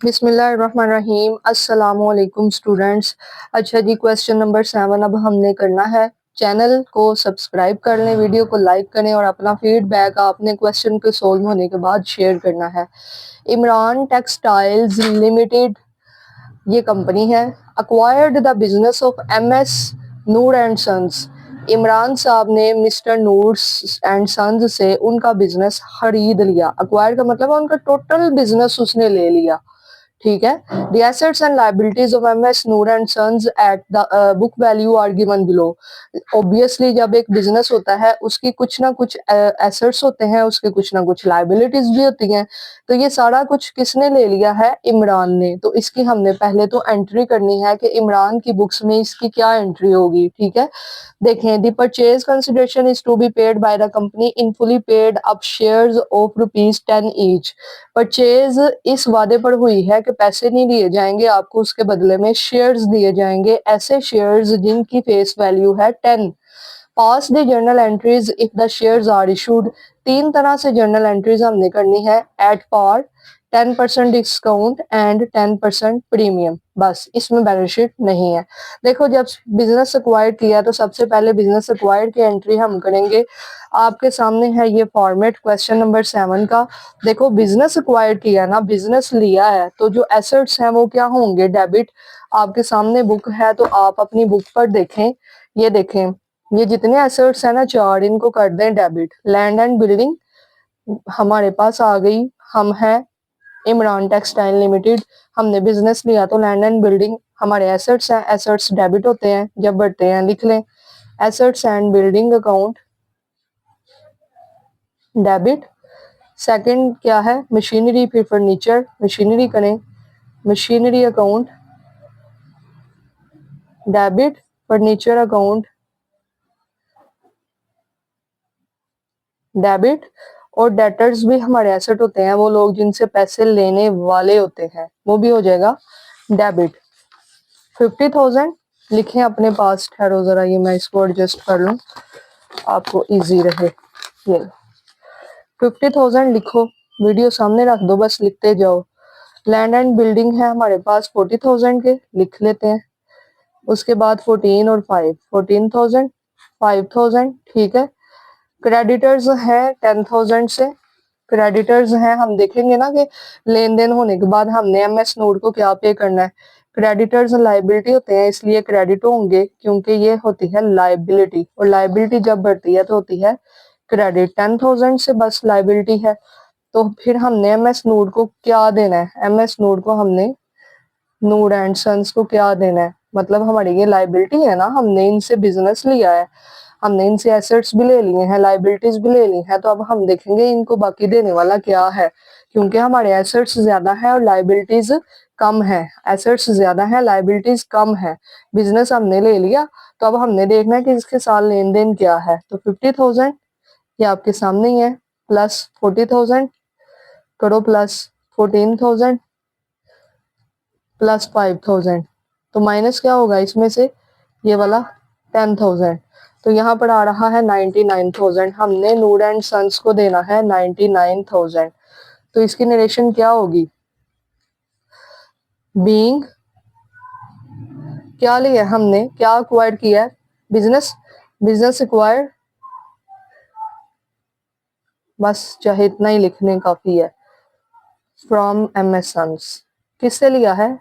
बिस्मिल्लाहिर्रहमानिर्रहीम। अस्सलामुअलैकुम स्टूडेंट्स। अच्छा जी, क्वेश्चन नंबर 7 अब हमने करना है। चैनल को सब्सक्राइब कर लें, वीडियो को लाइक करें और अपना फीडबैक आपने क्वेश्चन के सोल्व होने के बाद शेयर करना है। इमरान टेक्सटाइल्स लिमिटेड ये कंपनी है। Acquired the business of MS Noor and sons. Imran साहब ने मिस्टर नूर एंड सन्स से उनका बिजनेस खरीद लिया। अक्वायर का मतलब है उनका टोटल बिजनेस उसने ले लिया। ठीक है। The assets and liabilities of MS Noor and sons at the book value are given below. Obviously जब एक बिजनेस होता है उसकी कुछ ना कुछ एसेट्स होते हैं, उसके कुछ ना कुछ लायबिलिटीज भी होती हैं। तो ये सारा कुछ किसने ले लिया है? इमरान ने। तो इसकी हमने पहले तो एंट्री करनी है कि इमरान की बुक्स में इसकी क्या एंट्री होगी। ठीक है, देखें। The purchase consideration is to be paid by the company in fully paid up shares of ₹10 each. Purchase इस वादे पर हुई है कि पैसे नहीं दिए जाएंगे आपको, उसके बदले में शेयर्स दिए जाएंगे, ऐसे शेयर्स जिनकी फेस वैल्यू है 10। Pass the journal entries if the shares are issued. 3 तरह से जर्नल एंट्रीज हमने करनी है। At par, 10% discount and 10% premium. बस, इसमें बैलेंस शीट नहीं है। देखो, जब बिजनेस एक्वायर किया तो सबसे पहले बिजनेस एक्वायर की एंट्री हम करेंगे। आपके सामने है ये फॉर्मेट क्वेश्चन नंबर 7 का। देखो, बिजनेस एक्वायर किया ना, बिजनेस लिया है, तो जो एसेट्स हैं वो क्या होंगे? डेबिट। आपके सामने बुक है तो आप अपनी बुक पर देखें। ये देखें, ये जितने एसेट्स हैं ना 4, इनको कर दें डेबिट। लैंड एंड बिल्डिंग हमारे पास आ गई। हम हैं इमरान टेक्सटाइल लिमिटेड, हमने बिजनेस लिया तो लैंड एंड बिल्डिंग हमारे एसेट्स हैं। एसेट्स डेबिट होते हैं जब बढ़ते हैं, लिख लें। Assets and building account debit. Second क्या है? मशीनरी, फिर फर्नीचर। मशीनरी करें, machinery account debit, furniture account debit. और डेटर्स भी हमारे एसेट होते हैं, वो लोग जिनसे पैसे लेने वाले होते हैं, वो भी हो जाएगा डेबिट। 50,000 लिखें अपने पास। ठहरो जरा, ये मैं इसको एडजस्ट कर लूं, आपको इजी रहे। ये 50,000 लिखो, वीडियो सामने रख दो, बस लिखते जाओ। लैंड एंड बिल्डिंग है हमारे पास 40,000 के, लिख लेते हैं। उसके बाद 14 और 5, 14,000, 5,000। ठीक है। क्रेडिटर्स है 10,000 से। क्रेडिटर्स हैं, हम देखेंगे ना कि लेन देन होने के बाद हमने एमएस नोड को क्या पे करना है। क्रेडिटर्स लाइबिलिटी होते हैं, इसलिए क्रेडिट होंगे क्योंकि ये होती है लाइबिलिटी, और लाइबिलिटी जब बढ़ती है तो होती है क्रेडिट। 10,000 से बस लाइबिलिटी है। तो फिर हमने एमएस नोड को क्या देना है? एमएस नोड को हमने, नूर एंड सन्स को क्या देना है? मतलब हमारी ये लाइबिलिटी है ना, हमने इनसे बिजनेस लिया है, हमने इनसे एसेट्स भी ले लिए हैं, लाइबिलिटीज भी ले ली हैं। तो अब हम देखेंगे इनको बाकी देने वाला क्या है, क्योंकि हमारे एसेट्स ज्यादा है और लाइबिलिटीज कम है। एसेट्स ज्यादा है, लाइबिलिटीज कम है। बिजनेस हमने ले लिया, तो अब हमने देखना है कि इसके साथ लेन देन क्या है। तो 50,000 ये आपके सामने ही है, प्लस 40,000 करो, प्लस 14,000 प्लस 5,000। तो माइनस क्या होगा इसमें से? ये वाला 10,000। तो यहाँ पर आ रहा है 99,000। हमने नूर एंड सन्स को देना है 99,000। तो इसकी नरेशन क्या होगी? बीइंग, क्या लिया हमने, क्या अक्वायर किया है? बिजनेस। बिजनेस अक्वायर, बस चाहे इतना ही लिखने काफी है। फ्रॉम एमएस सन्स, किससे लिया है?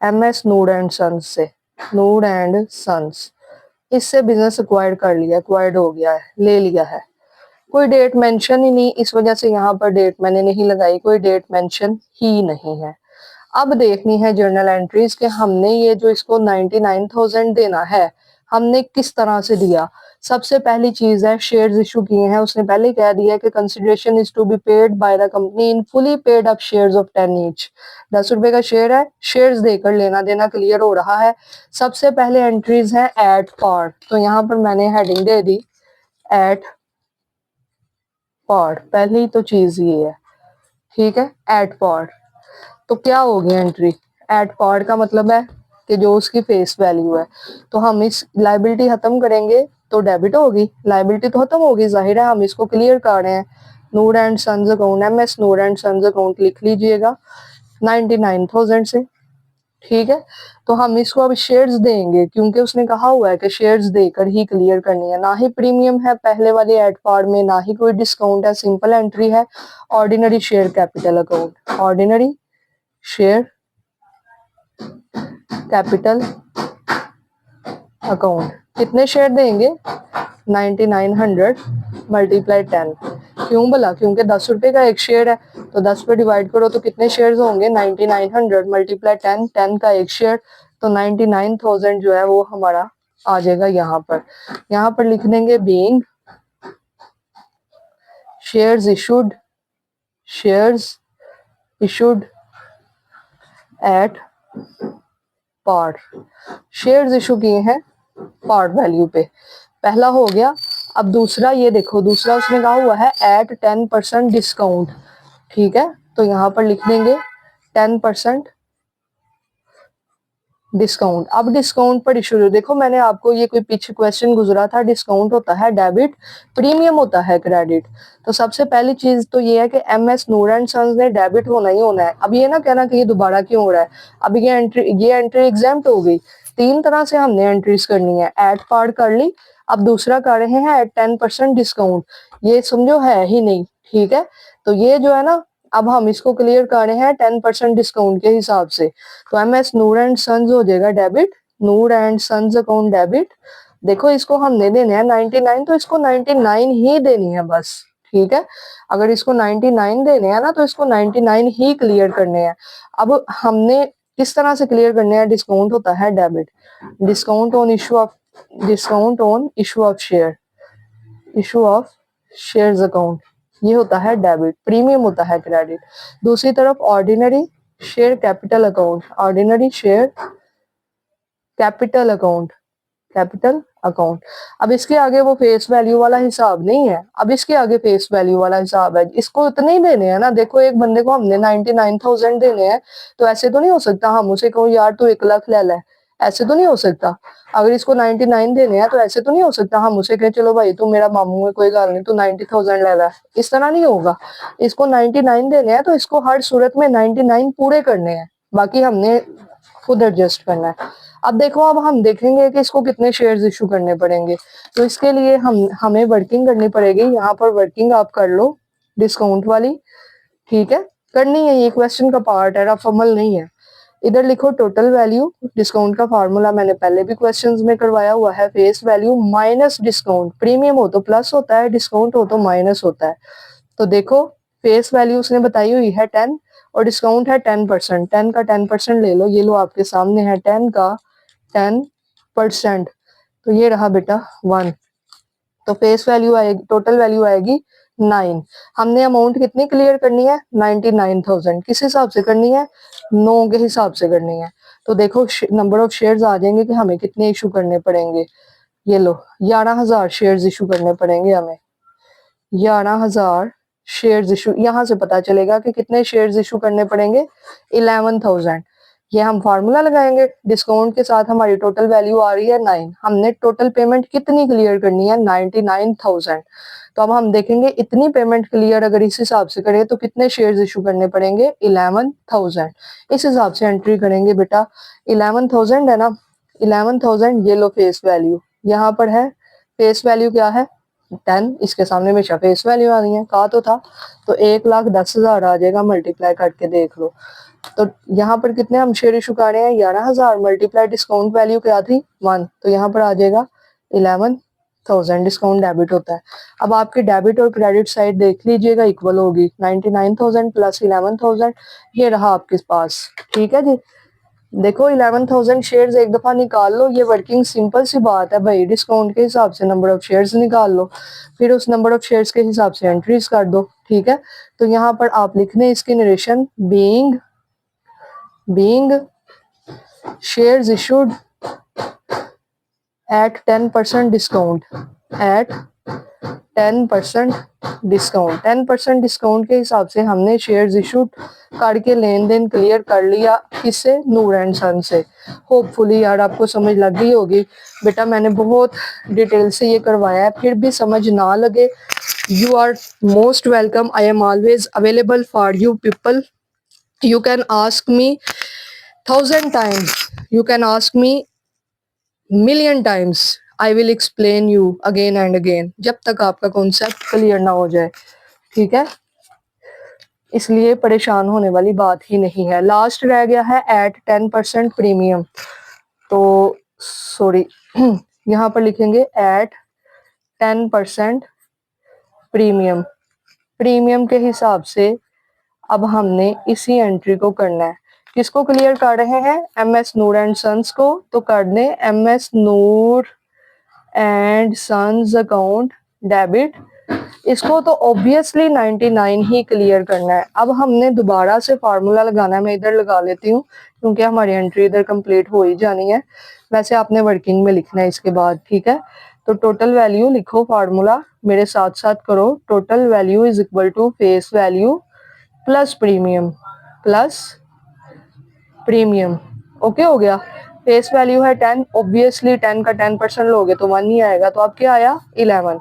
एमएस नूर एंड सन्स से। नूर एंड सन्स, इससे बिजनेस अक्वायर कर लिया, अक्वायर्ड हो गया है, ले लिया है। कोई डेट मेंशन ही नहीं, इस वजह से यहाँ पर डेट मैंने नहीं लगाई, कोई डेट मेंशन ही नहीं है। अब देखनी है जर्नल एंट्रीज के हमने ये जो इसको 99,000 देना है, हमने किस तरह से दिया। सबसे पहली चीज है शेयर्स इशू किए हैं, उसने पहले कह दिया कि consideration is to be paid by the company in fully paid up shares of 10 each. 10 रुपए का शेयर है, शेयर्स देकर लेना देना क्लियर हो रहा है। सबसे पहले एंट्रीज है एट पार, तो यहाँ पर मैंने heading they the at par. पहली तो चीज ये है, ठीक है, एट पार। तो क्या होगी एंट्री? एट पार का मतलब है कि जो उसकी फेस वैल्यू है। तो हम इस लाइबिलिटी खत्म करेंगे तो डेबिट होगी, लाइबिलिटी तो खत्म होगी, जाहिर है हम इसको क्लियर कर रहे हैं। Noor and sons account, MS Noor and sons account लिख लीजिएगा। 99,000 से। ठीक है, तो हम इसको अब शेयर्स देंगे क्योंकि उसने कहा हुआ है कि शेयर्स देकर ही क्लियर करनी है। ना ही प्रीमियम है पहले वाले एड पार्ट में, ना ही कोई डिस्काउंट है, सिंपल एंट्री है ordinary share capital account. Ordinary share capital account कितने शेयर देंगे? 9900 मल्टीप्लाई 10। क्यों भला? क्योंकि 10 रुपए का एक शेयर है, तो 10 पे डिवाइड करो तो कितने शेयर होंगे? 9900 मल्टीप्लाई 10, 10 का एक शेयर, तो 99,000 जो है वो हमारा आ जाएगा यहाँ पर। यहाँ पर लिख देंगे being shares issued at par. Shares issue किए हैं पार्ट वैल्यू पे, पहला हो गया। अब दूसरा ये देखो, दूसरा उसने कहा हुआ है एट 10% डिस्काउंट। ठीक है, तो यहाँ पर लिख देंगे 10% डिस्काउंट। अब डिस्काउंट पर इशू, देखो मैंने आपको ये कोई पीछे क्वेश्चन गुजरा था, डिस्काउंट होता है डेबिट, प्रीमियम होता है क्रेडिट। तो सबसे पहली चीज तो ये है कि एमएस नूर एंड सन्स ने डेबिट होना ही होना है। अब ये ना कहना कि ये दोबारा क्यों हो रहा है, अब ये एंट्री एग्जाम्प्ट हो गई। तीन तरह से हमने एंट्रीज करनी है, एट पार्ट कर ली, अब दूसरा कर रहे हैं एट 10% डिस्काउंट, ये समझो है ही नहीं। ठीक है, तो ये जो है ना, अब हम इसको क्लियर कर रहे हैं 10% डिस्काउंट के हिसाब से। तो एमएस नूर एंड सन्स हो जाएगा debit, Noor and sons account debit. देखो इसको हमने देने हैं 99, तो इसको 99 ही देनी है बस। ठीक है, अगर इसको 99 देने हैं ना, तो इसको 99 ही क्लियर करने हैं। अब हमने किस तरह से क्लियर करने हैं? डिस्काउंट होता है debit, discount on issue of shares account, ये होता है डेबिट। प्रीमियम होता है क्रेडिट। दूसरी तरफ ordinary share capital account, ordinary share capital account. अब इसके आगे वो फेस वैल्यू वाला हिसाब नहीं है, अब इसके आगे फेस वैल्यू वाला हिसाब है। इसको इतने ही देने हैं ना, देखो एक बंदे को हमने 99,000 देने हैं, तो ऐसे तो नहीं हो सकता हम उसे कहो यार तू 1 लाख ले ले, ऐसे तो नहीं हो सकता। अगर इसको 99 देने हैं तो ऐसे तो नहीं हो सकता हम उसे कहें चलो भाई तू मेरा मामू है कोई गल नहीं तू 90,000 ले ले, इस तरह नहीं होगा। इसको 99 देने हैं तो इसको हर सूरत में 99 पूरे करने हैं, बाकी हमने खुद एडजस्ट करना है। अब देखो, अब हम देखेंगे कि इसको कितने शेयर्स इशू करने पड़ेंगे। तो इसके लिए हमें वर्किंग करनी पड़ेगी। यहाँ पर वर्किंग आप कर लो डिस्काउंट वाली। ठीक है, करनी है, ये क्वेश्चन का पार्ट है, रफ अमल नहीं है। इधर लिखो टोटल वैल्यू, डिस्काउंट का फार्मूला मैंने पहले भी क्वेश्चंस में करवाया हुआ है, face value minus discount. Premium हो तो प्लस होता है, डिस्काउंट हो तो माइनस होता है। तो देखो फेस वैल्यू उसने बताई हुई है 10 और डिस्काउंट है 10%। 10 का 10% ले लो, ये लो आपके सामने है 10 का 10%, तो ये रहा बेटा 1। तो फेस वैल्यू आएगी, टोटल वैल्यू आएगी 9। हमने अमाउंट कितनी क्लियर करनी है? 99,000। किस हिसाब से करनी है? 9 के हिसाब से करनी है। तो देखो नंबर ऑफ शेयर्स आ जाएंगे कि हमें कितने इशू करने पड़ेंगे। ये लो 11,000 शेयर्स इशू करने पड़ेंगे हमें, 11,000 शेयर्स इशू। यहाँ से पता चलेगा कि कितने शेयर्स इशू करने पड़ेंगे, 11,000। ये हम फार्मूला लगाएंगे, डिस्काउंट के साथ हमारी टोटल वैल्यू आ रही है 9। हमने टोटल पेमेंट कितनी क्लियर करनी है? 99,000। तो अब हम देखेंगे इतनी पेमेंट क्लियर अगर इस हिसाब से करें तो कितने शेयर्स इशू करने पड़ेंगे? 11,000। इस हिसाब से एंट्री करेंगे बेटा। 11,000 है ना, 11,000। ये लो फेस वैल्यू, यहाँ पर है फेस वैल्यू क्या है? 10। इसके सामने हमेशा फेस वैल्यू आ रही है, कहा तो था। तो 1,10,000 आ जाएगा, मल्टीप्लाई करके देख लो। तो यहाँ पर कितने हम शेयर इशू कर रहे हैं? 11,000 मल्टीप्लाई डिस्काउंट वैल्यू क्या थी? 1। तो यहाँ पर आ जाएगा 11,000। डिस्काउंट डेबिट होता है। अब आपके डेबिट और क्रेडिट साइड देख लीजिएगा, इक्वल होगी 99,000 प्लस 11,000, ये रहा आपके पास। ठीक है जी, देखो 11,000 शेयर्स एक दफा निकाल लो, ये वर्किंग सिंपल सी बात है भाई। डिस्काउंट के हिसाब से नंबर ऑफ शेयर्स निकाल लो, फिर उस नंबर ऑफ शेयर्स के हिसाब से एंट्रीज कर दो। ठीक है, तो यहाँ पर आप लिखने इसकी narration being shares issued at 10% discount, at 10% discount. 10% discount के हिसाब से हमने शेयर्स इशूड करके लेन देन क्लियर कर लिया। किससे? नूर एंड सन से। होपफुली यार आपको समझ लग गई होगी बेटा, मैंने बहुत डिटेल से ये करवाया है, फिर भी समझ ना लगे, you are most welcome. I am always available for you people. You can ask me 1,000 times, you can ask me million times, I will explain you again and again, जब तक आपका कॉन्सेप्ट क्लियर ना हो जाए, ठीक है। इसलिए परेशान होने वाली बात ही नहीं है। लास्ट रह गया है एट 10% प्रीमियम, तो सॉरी यहाँ पर लिखेंगे एट 10% प्रीमियम। प्रीमियम के हिसाब से अब हमने इसी एंट्री को करना है। किसको क्लियर कर रहे हैं? M S Noor and sons को, तो कर दें M S Noor and sons account debit. इसको तो ऑब्वियसली 99 ही क्लियर करना है। अब हमने दोबारा से फार्मूला लगाना है, मैं इधर लगा लेती हूँ क्योंकि हमारी एंट्री इधर कंप्लीट हो ही जानी है। वैसे आपने वर्किंग में लिखना है इसके बाद, ठीक है। तो टोटल वैल्यू लिखो, फार्मूला मेरे साथ साथ करो। Total value is equal to face value plus premium, plus premium. Okay हो गया। फेस वैल्यू है 10, ऑब्वियसली 10 का 10% लोगे तो 1 ही आएगा, तो अब क्या आया 11।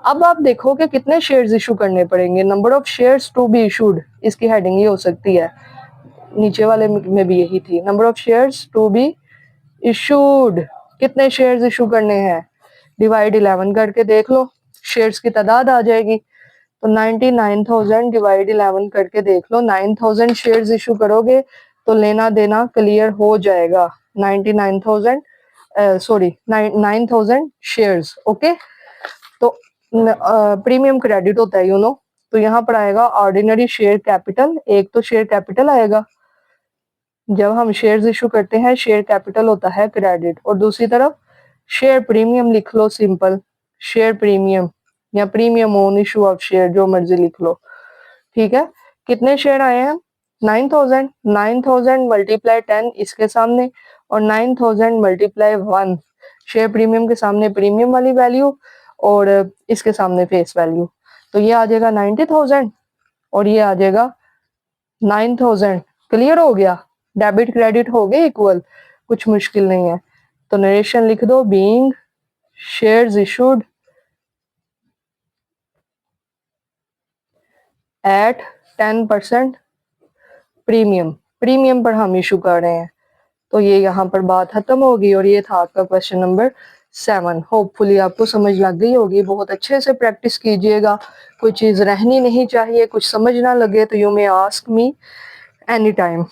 अब आप देखो कि कितने शेयर्स इशू करने पड़ेंगे। Number of shares to be issued, इसकी हेडिंग ये हो सकती है, नीचे वाले में भी यही थी। Number of shares to be issued, कितने शेयर्स इशू करने हैं, डिवाइड 11 करके देख लो, शेयर्स की तादाद आ जाएगी। तो 99,000 डिवाइड 11 करके देख लो, 9,000 शेयर्स इशू करोगे तो लेना देना क्लियर हो जाएगा। 99,000 सॉरी 9,000 शेयर्स। ओके, तो प्रीमियम क्रेडिट होता है, यू नो। तो यहाँ पर आएगा ऑर्डिनरी शेयर कैपिटल, एक तो शेयर कैपिटल आएगा, जब हम शेयर्स इशू करते हैं शेयर कैपिटल होता है क्रेडिट, और दूसरी तरफ शेयर प्रीमियम लिख लो, सिंपल शेयर प्रीमियम या premium on issue of share, जो मर्जी लिख लो, ठीक है। कितने शेयर आए हैं? 9,000। 9,000 मल्टीप्लाई 10 इसके सामने, और 9,000 मल्टीप्लाई 1 शेयर प्रीमियम के सामने प्रीमियम वाली वैल्यू, और इसके सामने फेस वैल्यू। तो ये आ जाएगा 90,000 और ये आ जाएगा 9,000। क्लियर हो गया? डेबिट क्रेडिट हो गए इक्वल, कुछ मुश्किल नहीं है। तो नरेशन लिख दो, being shares issued at 10% premium, premium पर हम इशू कर रहे हैं। तो ये यहाँ पर बात खत्म होगी, और ये था आपका क्वेश्चन नंबर 7। होपफुली आपको समझ लग गई होगी। बहुत अच्छे से प्रैक्टिस कीजिएगा, कोई चीज रहनी नहीं चाहिए। कुछ समझ ना लगे तो you may ask me any time,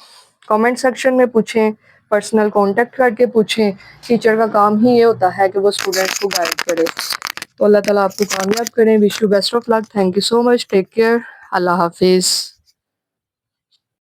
comment section में पूछें, पर्सनल कांटेक्ट करके पूछें। टीचर का काम ही ये होता है कि वो स्टूडेंट्स को गाइड करे। तो अल्लाह ताला आपको कामयाब करें। Wish you best of luck. Thank you so much. Take care. अल्लाह हाफिज।